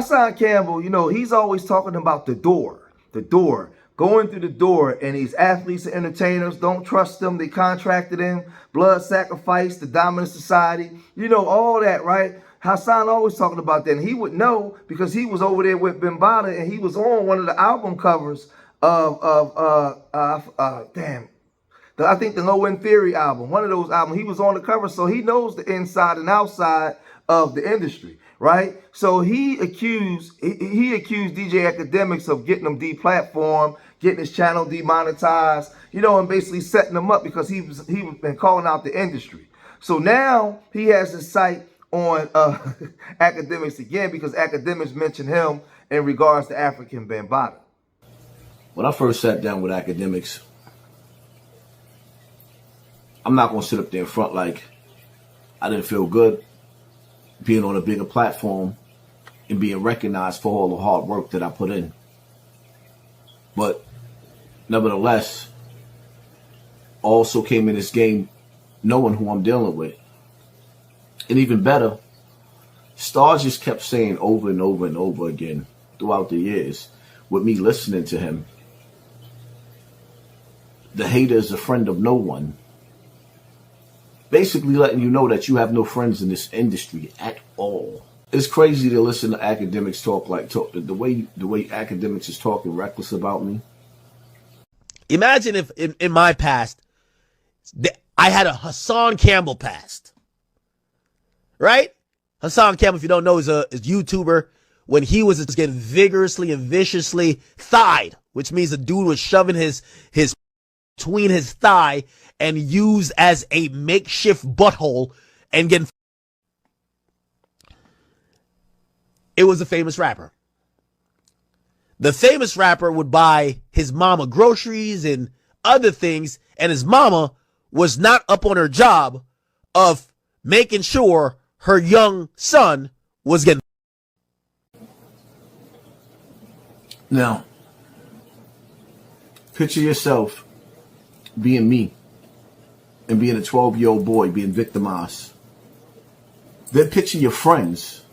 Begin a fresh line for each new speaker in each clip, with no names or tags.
Hassan Campbell, you know, he's always talking about the door, going through the door, and these athletes and entertainers, don't trust them. They contracted him, blood sacrifice, the dominant society, you know, all that, right? Hassan always talking about that, and he would know because he was over there with Bimbada, and he was on one of the album covers I think the No End Theory album, one of those albums, he was on the cover, so he knows the inside and outside of the industry, right? So he accused DJ Akademiks of getting him deplatformed, getting his channel demonetized, you know, and basically setting him up because he was been calling out the industry. So now he has his sight on Akademiks again because Akademiks mentioned him in regards to African Bambaataa.
When I first sat down with Akademiks, I'm not going to sit up there in front like I didn't feel good being on a bigger platform and being recognized for all the hard work that I put in. But nevertheless, I also came in this game knowing who I'm dealing with. And even better, Star just kept saying over and over and over again throughout the years with me listening to him, the hater is a friend of no one. Basically letting you know that you have no friends in this industry at all. It's crazy to listen to Akademiks talk the way Akademiks is talking reckless about me.
Imagine if in my past, I had a Hassan Campbell past. Right? Hassan Campbell, if you don't know, is a YouTuber. When he was getting vigorously and viciously thigh'd, which means the dude was shoving his between his thigh and used as a makeshift butthole and getting. It was a famous rapper. The famous rapper would buy his mama groceries and other things, and his mama was not up on her job of making sure her young son was getting.
Now, picture yourself being me and being a 12-year-old boy being victimized. Then picture your friends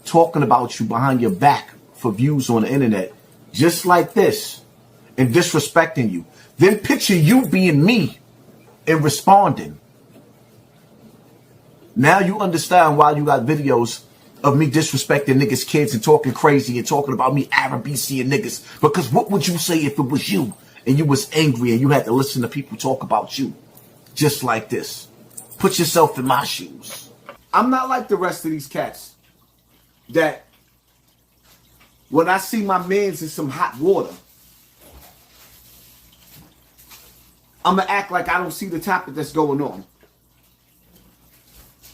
talking about you behind your back for views on the internet, just like this, and disrespecting you. Then picture you being me and responding. Now you understand why you got videos of me disrespecting niggas' kids and talking crazy and talking about me Arab BC and niggas. Because what would you say if it was you and you was angry and you had to listen to people talk about you just like this? Put yourself in my shoes. I'm not like the rest of these cats that when I see my mans in some hot water, I'm going to act like I don't see the topic that's going on.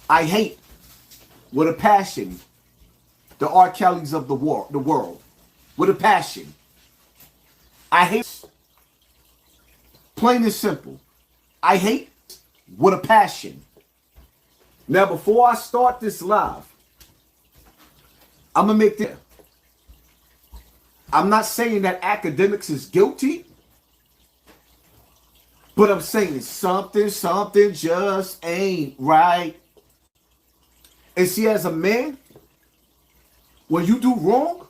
I hate with a passion the R. Kellys of the world. With a passion. I hate, plain and simple. I hate with a passion. Now, before I start this live, I'm going to make this. I'm not saying that Akademiks is guilty, but I'm saying something just ain't right. And see, as a man, when you do wrong,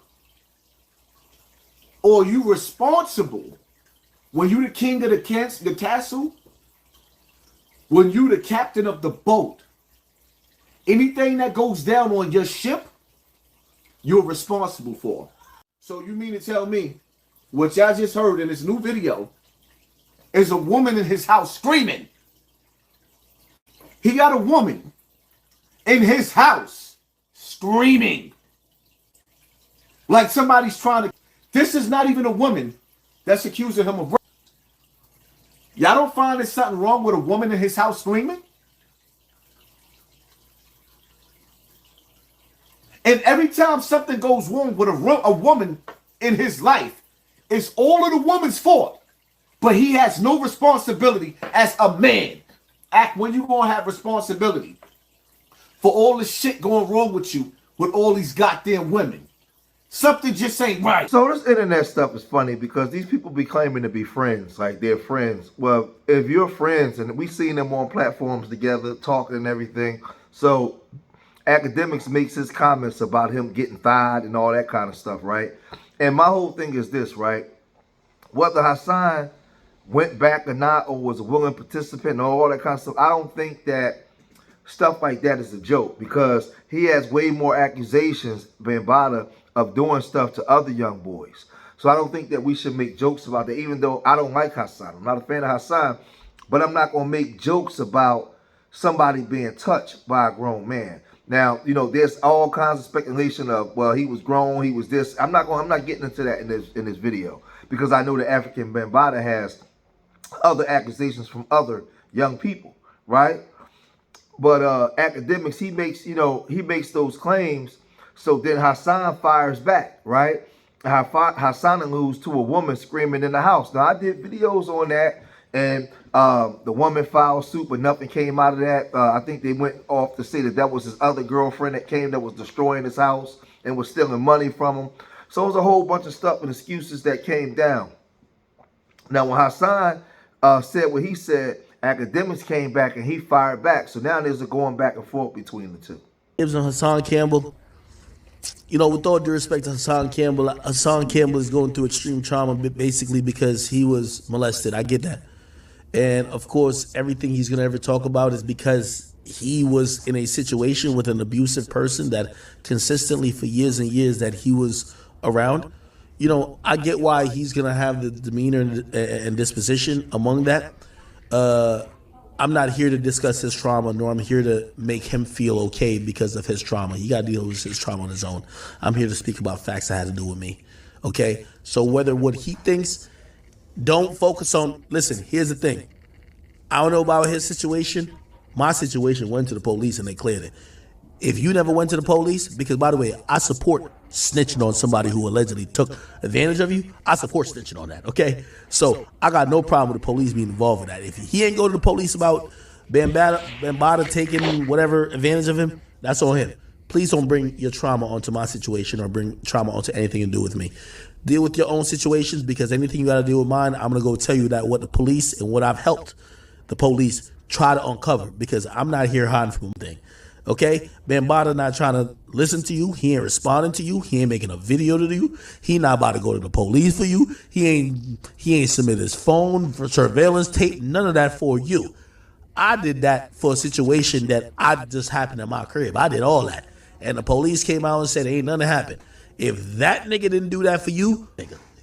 or you responsible, when you the king of the castle, when you the captain of the boat, anything that goes down on your ship, you're responsible for. So you mean to tell me what y'all just heard in this new video is a woman in his house screaming? He got a woman in his house screaming like somebody's trying to. This is not even a woman that's accusing him of rape. Y'all don't find there's something wrong with a woman in his house screaming? And every time something goes wrong with a woman in his life, it's all of the woman's fault. But he has no responsibility as a man. Act when you gonna have responsibility for all this shit going wrong with you with all these goddamn women. Something just ain't right.
So this internet stuff is funny because these people be claiming to be friends, like they're friends. Well, if you're friends, and we seen them on platforms together talking and everything, so Akademiks makes his comments about him getting fired and all that kind of stuff, right? And my whole thing is this, right? Whether Hassan went back or not, or was a willing participant and all that kind of stuff, I don't think that stuff like that is a joke, because he has way more accusations, Bambaataa, of doing stuff to other young boys. So I don't think that we should make jokes about that, even though I don't like Hassan. I'm not a fan of Hassan, but I'm not going to make jokes about somebody being touched by a grown man. Now, you know, there's all kinds of speculation of, well, he was grown, he was this. I'm not getting into that in this video, because I know the African Bambaataa has other accusations from other young people, right? But Akademiks, he makes those claims. So then Hassan fires back, right? Hassan alludes to a woman screaming in the house. Now, I did videos on that, and the woman filed suit, but nothing came out of that. I think they went off to say that was his other girlfriend that came, that was destroying his house and was stealing money from him. So it was a whole bunch of stuff and excuses that came down. Now, when Hassan said what he said, Akademiks came back and he fired back. So now there's a going back and forth between the two.
Gibbs on Hassan Campbell. You know, with all due respect to Hassan Campbell is going through extreme trauma basically because he was molested. I get that. And of course, everything he's going to ever talk about is because he was in a situation with an abusive person that consistently for years and years that he was around. You know, I get why he's going to have the demeanor and disposition among that. I'm not here to discuss his trauma, nor I'm here to make him feel okay because of his trauma. He got to deal with his trauma on his own. I'm here to speak about facts that had to do with me. Okay? So whether what he thinks, don't focus on, listen, here's the thing. I don't know about his situation. My situation went to the police and they cleared it. If you never went to the police, because by the way, I support snitching on somebody who allegedly took advantage of you. I support snitching on that, okay? So I got no problem with the police being involved in that. If he ain't go to the police about Bambaataa taking whatever advantage of him, that's on him. Please don't bring your trauma onto my situation or bring trauma onto anything to do with me. Deal with your own situations, because anything you got to deal with mine, I'm going to go tell you that what the police and what I've helped the police try to uncover, because I'm not here hiding from anything. Okay, Bambaataa not trying to listen to you. He ain't responding to you. He ain't making a video to you. He not about to go to the police for you. He ain't submit his phone for surveillance tape. None of that for you. I did that for a situation that I just happened in my crib. I did all that, and the police came out and said ain't nothing happened. If that nigga didn't do that for you,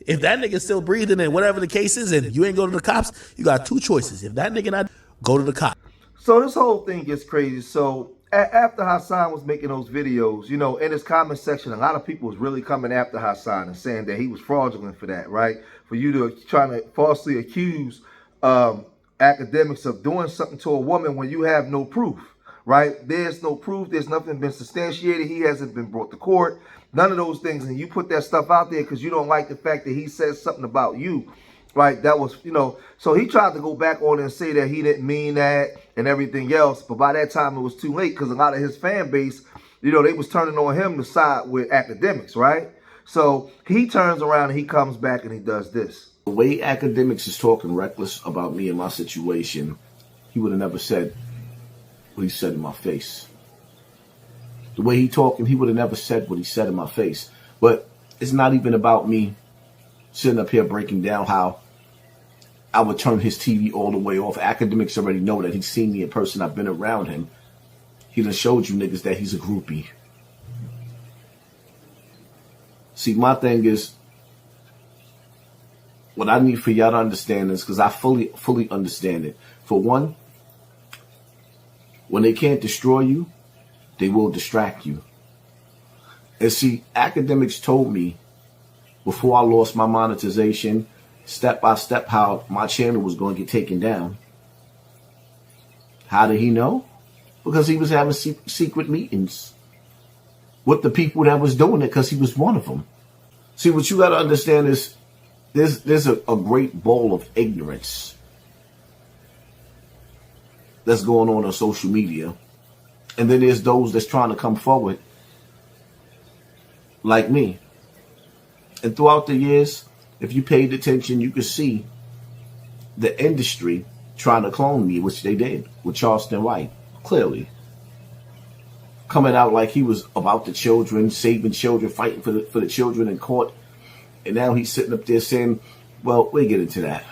if that nigga still breathing and whatever the case is, and you ain't go to the cops, you got two choices. If that nigga not, go to the cops.
So this whole thing gets crazy. So after Hassan was making those videos, you know, in his comment section, a lot of people was really coming after Hassan and saying that he was fraudulent for that, right? For you to trying to falsely accuse Akademiks of doing something to a woman when you have no proof, right? There's no proof. There's nothing been substantiated. He hasn't been brought to court. None of those things. And you put that stuff out there because you don't like the fact that he said something about you. Right, that was, you know, so he tried to go back on and say that he didn't mean that and everything else. But by that time, it was too late, because a lot of his fan base, you know, they was turning on him to side with Akademiks, right? So he turns around and he comes back and he does this.
The way Akademiks is talking reckless about me and my situation, he would have never said what he said in my face. The way he talking, he would have never said what he said in my face. But it's not even about me sitting up here breaking down how I would turn his TV all the way off. Akademiks already know that. He's seen me in person. I've been around him. He done showed you niggas that he's a groupie. See, my thing is, what I need for y'all to understand is, because I fully understand it. For one, when they can't destroy you, they will distract you. And see, Akademiks told me before I lost my monetization, step by step, how my channel was going to get taken down. How did he know? Because he was having secret meetings with the people that was doing it, because he was one of them. See, what you got to understand is there's a great bowl of ignorance that's going on social media. And then there's those that's trying to come forward like me. And throughout the years, if you paid attention, you could see the industry trying to clone me, which they did with Charleston White, clearly. coming out like he was about the children, saving children, fighting for the children in court. And now he's sitting up there saying, well, we'll get into that.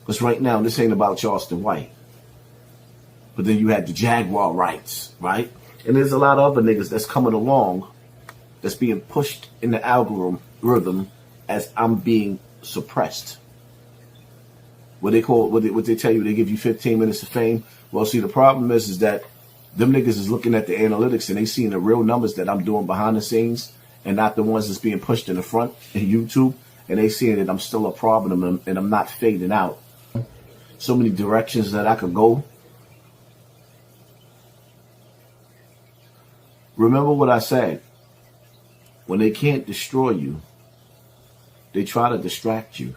Because right now, this ain't about Charleston White. But then you had the Jaguar rights, right? And there's a lot of other niggas that's coming along that's being pushed in the algorithm as I'm being suppressed. What they tell you, they give you 15 minutes of fame. Well, see, the problem is that them niggas is looking at the analytics and they seeing the real numbers that I'm doing behind the scenes and not the ones that's being pushed in the front in YouTube. And they seeing that I'm still a problem and I'm not fading out. So many directions that I could go. Remember what I said. When they can't destroy you, they try to distract you.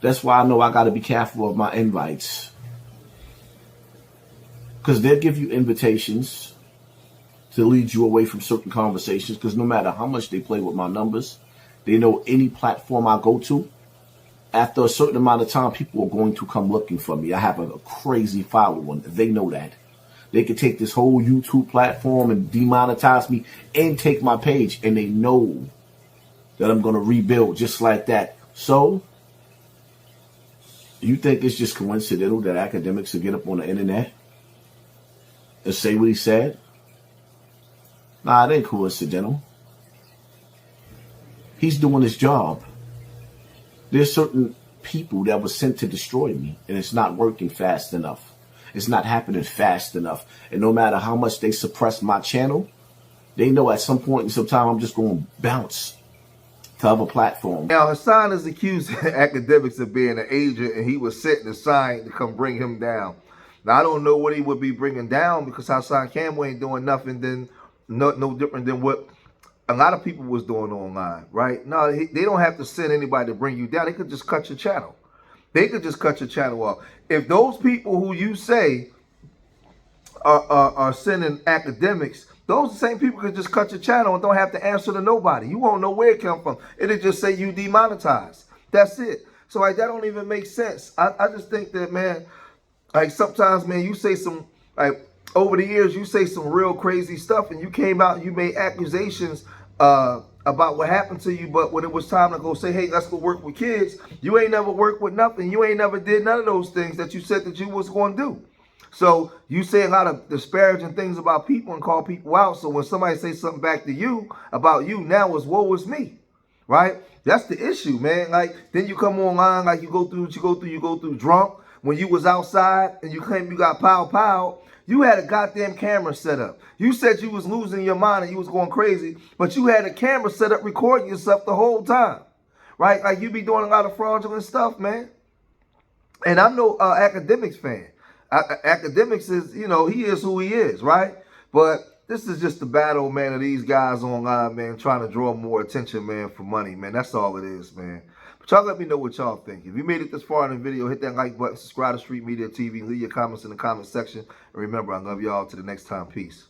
That's why I know I got to be careful of my invites. Because they'll give you invitations to lead you away from certain conversations. Because no matter how much they play with my numbers, they know any platform I go to, after a certain amount of time, people are going to come looking for me. I have a crazy following. They know that. They could take this whole YouTube platform and demonetize me and take my page. And they know that I'm going to rebuild just like that. So, you think it's just coincidental that Akademiks will get up on the internet and say what he said? Nah, it ain't coincidental. He's doing his job. There's certain people that were sent to destroy me, and it's not working fast enough. It's not happening fast enough. And no matter how much they suppress my channel, they know at some point in some time I'm just going to bounce to other platforms.
Now, Hassan is accusing Akademiks of being an agent, and he was setting a sign to come bring him down. Now, I don't know what he would be bringing down because Hassan Campbell ain't doing nothing no different than what a lot of people was doing online, right? No, they don't have to send anybody to bring you down. They could just cut your channel. They could just cut your channel off. If those people who you say are sending Akademiks, those same people could just cut your channel and don't have to answer to nobody. You won't know where it come from. It'll just say you demonetized. That's it. So like that don't even make sense. I just think that, man, like sometimes, man, you say some, like over the years, you say some real crazy stuff and you came out and you made accusations about what happened to you, but when it was time to go say, hey, let's go work with kids, you ain't never worked with nothing. You ain't never did none of those things that you said that you was going to do. So you say a lot of disparaging things about people and call people out. So when somebody say something back to you about you, now it's woe is me, right? That's the issue, man. Like then you come online, like you go through what you go through drunk. When you was outside and you claim you got pow. You had a goddamn camera set up. You said you was losing your mind and you was going crazy, but you had a camera set up recording yourself the whole time, right? Like you be doing a lot of fraudulent stuff, man. And I'm no Akademiks fan. Akademiks is, you know, he is who he is, right? But this is just the battle, man, of these guys online, man, trying to draw more attention, man, for money, man. That's all it is, man. But y'all let me know what y'all think. If you made it this far in the video, hit that like button, subscribe to Street Media TV, leave your comments in the comment section. And remember, I love y'all. Till the next time. Peace.